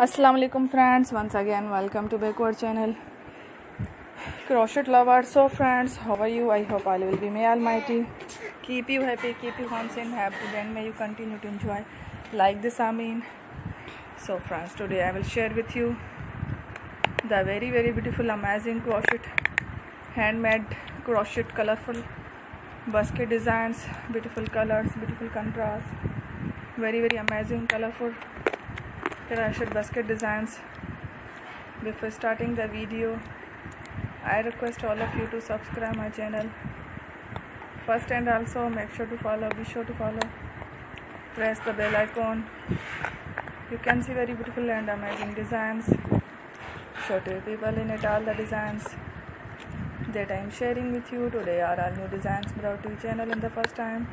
Assalamu alaikum friends, once again welcome to back our channel Crochet lovers. So friends, how are you? I hope all will be may almighty keep you happy, keep you home and happy, then may you continue to enjoy like this Amin. So friends, today I will share with you the very beautiful amazing crochet, handmade crochet, colorful basket designs, beautiful colors, beautiful contrast, very amazing colorful crochet basket designs. Before starting the video, I request all of you to subscribe my channel first, and also be sure to follow, press the bell icon. You can see very beautiful and amazing designs. Show to people in it all the designs that I am sharing with you today are all new designs brought to your channel in the first time.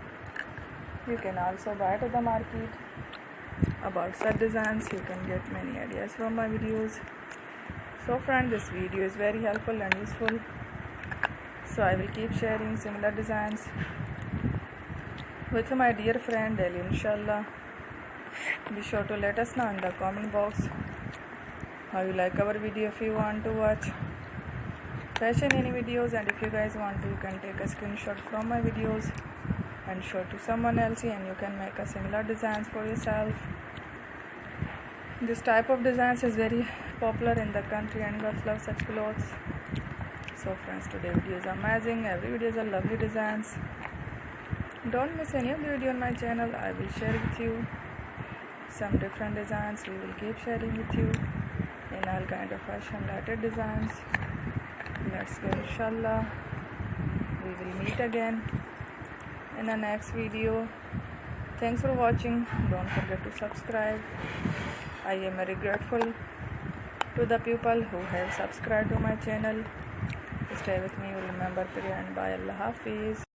You can also buy to the market about such designs. You can get many ideas from my videos. So friend, this video is very helpful and useful, so I will keep sharing similar designs with my dear friend daily, inshallah. Be sure to let us know in the comment box how you like our video. If you want to watch fashion any videos, and if you guys want to, you can take a screenshot from my videos and show to someone else, and you can make a similar designs for yourself. This type of designs is very popular in the country and girls love such clothes. So friends, today video is amazing. Every video is a lovely designs. Don't miss any of the video on my channel. I will share with you some different designs. We will keep sharing with you in all kind of fashion related designs. Let's go, inshallah. We will meet again in the next video. Thanks for watching. Don't forget to subscribe. I am very grateful to the people who have subscribed to my channel. Stay with me. Remember prayer and bye. Allah Hafiz.